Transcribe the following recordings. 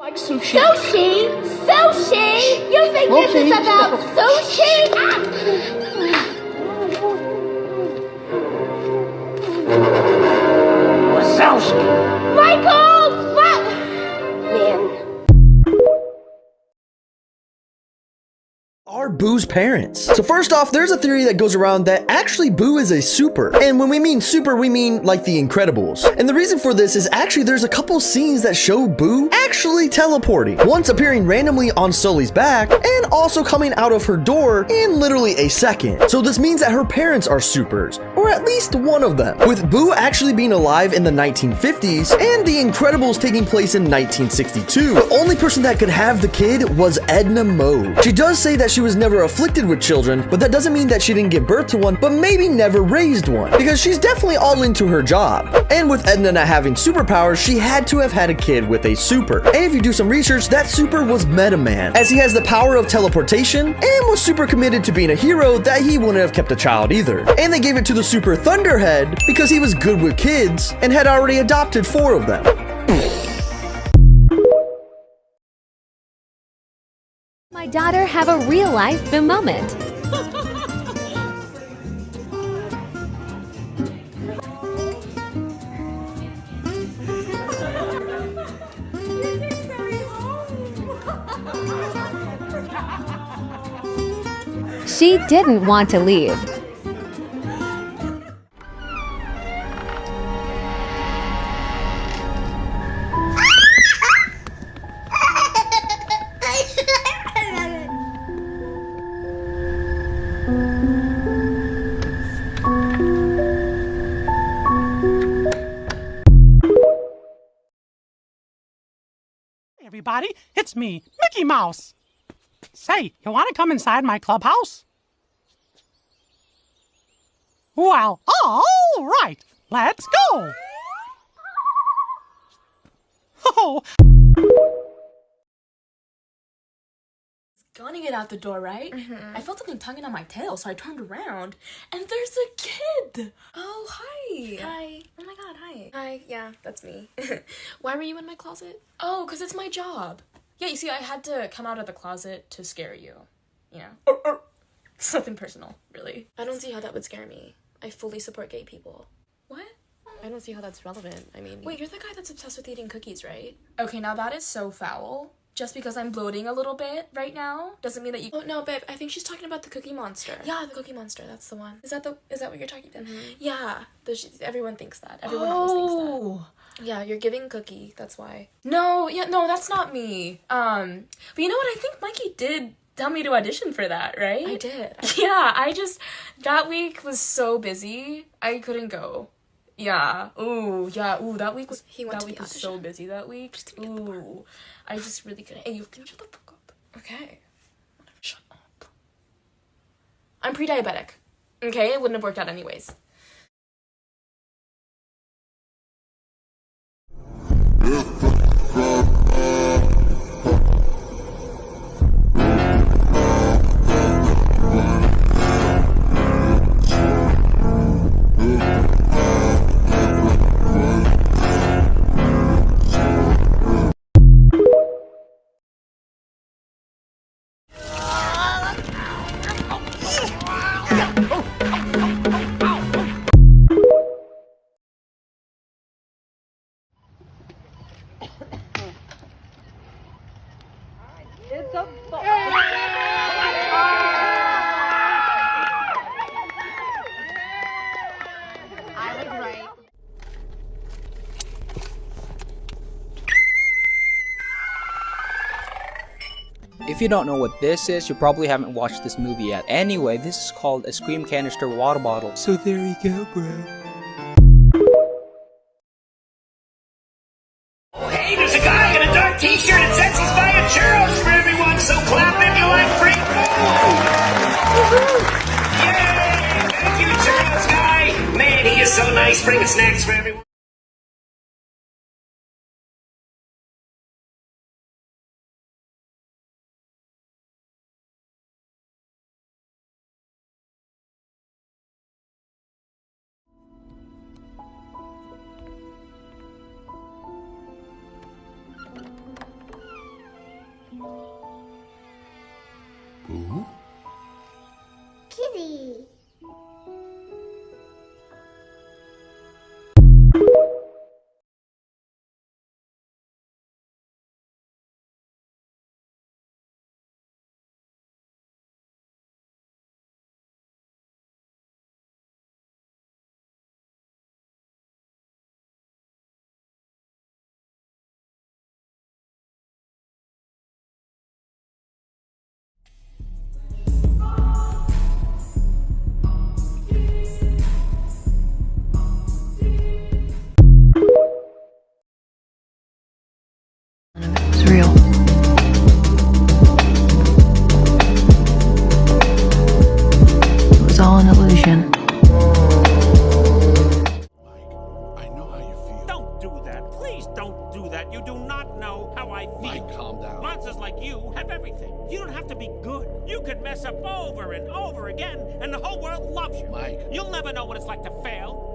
Like sushi. Sushi? Sushi? You think this is about sushi? Wazowski. Michael! What? Man. Are Boo's parents? So first off, there's a theory that goes around that actually Boo is a super. And when we mean super, we mean like the Incredibles. And the reason for this is actually there's a couple scenes that show Boo actually teleporting. Once appearing randomly on Sully's back and also coming out of her door in literally a second. So this means that her parents are supers, or at least one of them. With Boo actually being alive in the 1950s and the Incredibles taking place in 1962, the only person that could have the kid was Edna Mode. She does say that she was never afflicted with children, but that doesn't mean that she didn't give birth to one, but maybe never raised one, because she's definitely all into her job. And with Edna not having superpowers, she had to have had a kid with a super. And if you do some research, that super was Meta Man, as he has the power of teleportation and was super committed to being a hero that he wouldn't have kept a child either. And they gave it to the super Thunderhead because he was good with kids and had already adopted 4 of them. My daughter have a real-life Boo moment. She didn't want to leave. Everybody, it's me, Mickey Mouse. Say, you want to come inside my clubhouse? Well, all right, let's go. Oh. Going to get out the door, right? I felt something tugging on my tail, so I turned around, and there's a kid! Oh, hi! Hi. Oh my god, hi. Hi, yeah, that's me. Why were you in my closet? Oh, because it's my job. Yeah, you see, I had to come out of the closet to scare you. You know? It's nothing personal, really. I don't see how that would scare me. I fully support gay people. What? I don't see how that's relevant. I mean... Wait, you're the guy that's obsessed with eating cookies, right? Okay, now that is so foul. Just because I'm bloating a little bit right now doesn't mean that you— Oh, no, babe, I think she's talking about the Cookie Monster. Yeah, the Cookie Monster, that's the one. Is that what you're talking about? Yeah, everyone thinks that. Everyone always thinks that. Yeah, you're giving Cookie, that's why. No, that's not me. But you know what, I think Mikey did tell me to audition for that, right? I did. Yeah, that week was so busy, I couldn't go. Yeah, that week was— That week was so busy that week. Ooh. I just really couldn't— Hey, you can shut the fuck up. Okay. Shut up. I'm pre-diabetic. Okay? It wouldn't have worked out anyways. It's a ball. I was right. If you don't know what this is, you probably haven't watched this movie yet. Anyway, this is called a Scream Canister Water Bottle. So there you go, bro. Oh, hey, there's a guy in a dark t-shirt that says he's buying churros for everyone, so clap if you like free food! Yay! Thank you, churros guy! Man, he is so nice bringing snacks for everyone. that you do not know how I feel. Mike, calm down. Monsters like you have everything. You don't have to be good. You can mess up over and over again, and the whole world loves you. Mike. You'll never know what it's like to fail.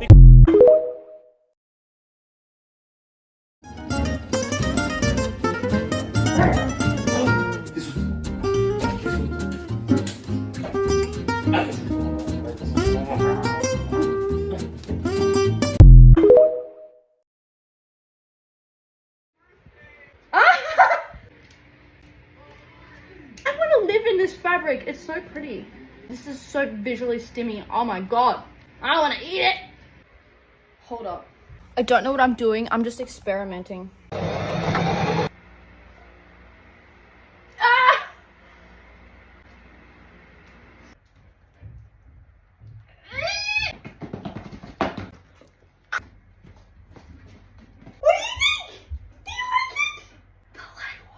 I want to live in this fabric. It's so pretty. This is so visually stimmy. Oh my god. I want to eat it. Hold up. I don't know what I'm doing. I'm just experimenting. Ah! What do you think? Do you like it? The light was.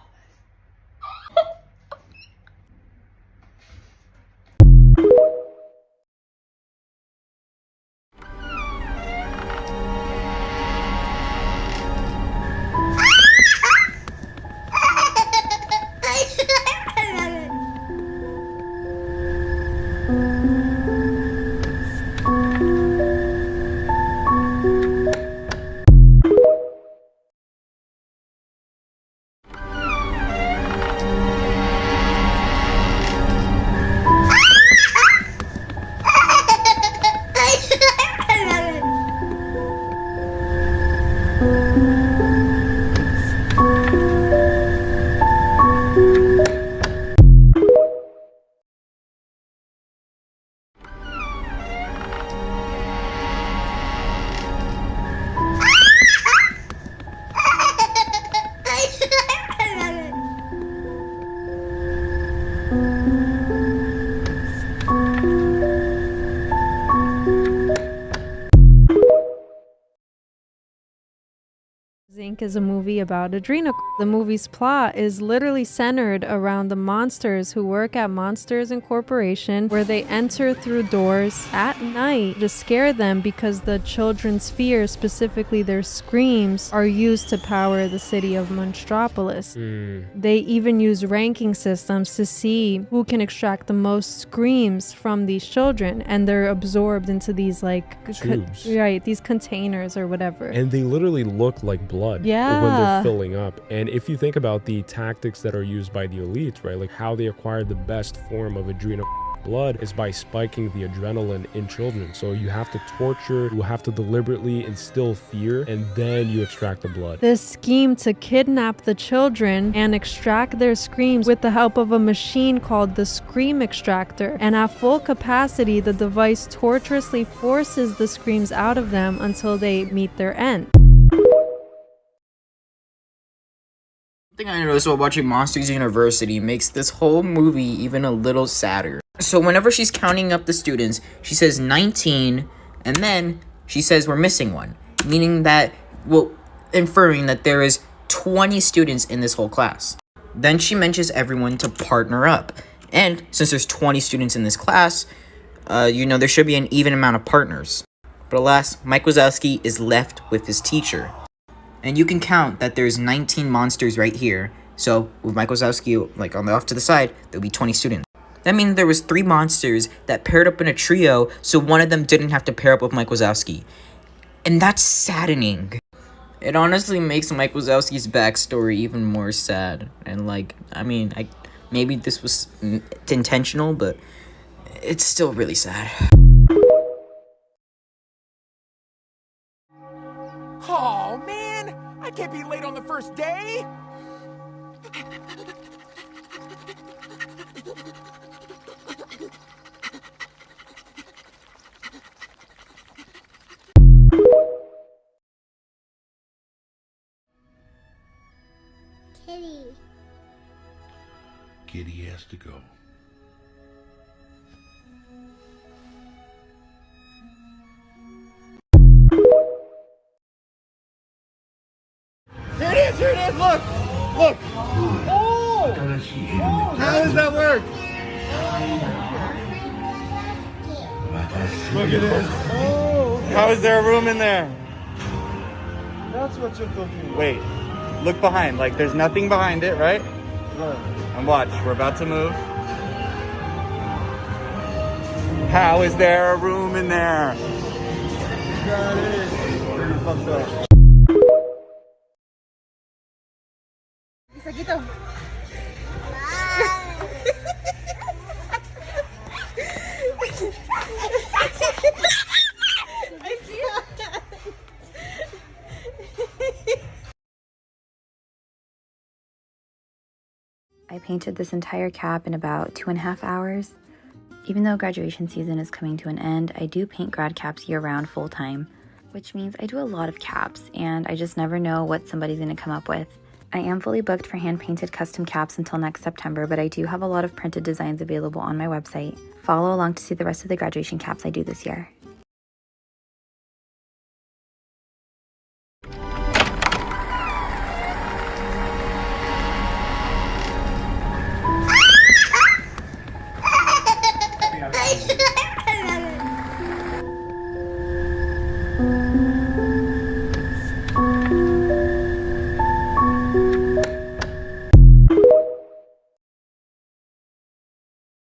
Zinc is a movie about adrenochrome. The movie's plot is literally centered around the monsters who work at Monsters Incorporation, where they enter through doors at night to scare them because the children's fears, specifically their screams, are used to power the city of Monstropolis. They even use ranking systems to see who can extract the most screams from these children, and they're absorbed into these tubes. These containers or whatever. And they literally look like blood when they're filling up. And if you think about the tactics that are used by the elites, right, like how they acquire the best form of adrenal blood is by spiking the adrenaline in children. So you have to torture, you have to deliberately instill fear, and then you extract the blood. This scheme to kidnap the children and extract their screams with the help of a machine called the scream extractor, and at full capacity the device torturously forces the screams out of them until they meet their end. Something I noticed while watching Monsters University makes this whole movie even a little sadder. So whenever she's counting up the students, she says 19, and then she says we're missing one, meaning that, well, inferring that there is 20 students in this whole class. Then she mentions everyone to partner up, and since there's 20 students in this class, there should be an even amount of partners. But alas, Mike Wazowski is left with his teacher. And you can count that there's 19 monsters right here. So with Mike Wazowski on the off to the side, there'll be 20 students. That means there was 3 monsters that paired up in a trio, so one of them didn't have to pair up with Mike Wazowski. And that's saddening. It honestly makes Mike Wazowski's backstory even more sad. And maybe this was intentional, but it's still really sad. Oh, man! I can't be late on the first day! Kitty. Kitty has to go. Here it is, look! Look! Oh! How does that work? Look at this. Oh! How is there a room in there? That's what you're looking for. Wait. Look behind, like there's nothing behind it, right? And watch, we're about to move. How is there a room in there? Got it. Pretty fucked up. I painted this entire cap in about 2.5 hours. Even though graduation season is coming to an end, I do paint grad caps year-round full-time, which means I do a lot of caps, and I just never know what somebody's gonna come up with. I am fully booked for hand-painted custom caps until next September, but I do have a lot of printed designs available on my website. Follow along to see the rest of the graduation caps I do this year.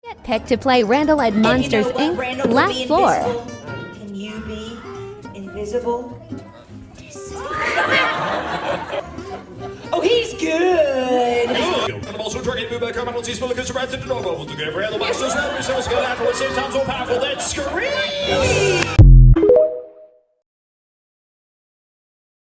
Get picked to play Randall at Monsters Inc. Last floor. Can you be invisible? Oh, he's good! And I'm also trying to move back on and see smell because you're to know to give Randall Monsters and so skill after the same time so powerful that scream!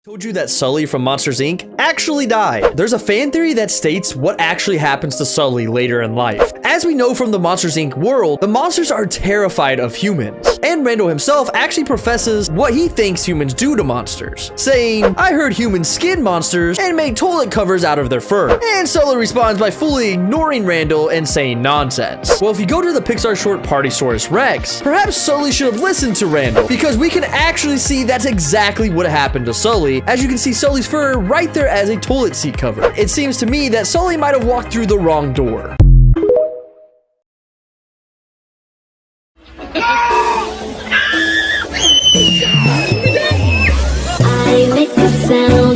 Told you that Sully from Monsters Inc. actually died. There's a fan theory that states what actually happens to Sully later in life. As we know from the Monsters Inc. world, the monsters are terrified of humans. And Randall himself actually professes what he thinks humans do to monsters, saying, "I heard humans skin monsters and make toilet covers out of their fur." And Sully responds by fully ignoring Randall and saying nonsense. Well, if you go to the Pixar short Partysaurus Rex, perhaps Sully should have listened to Randall, because we can actually see that's exactly what happened to Sully. As you can see Sully's fur right there as a toilet seat cover. It seems to me that Sully might have walked through the wrong door. I make the sound.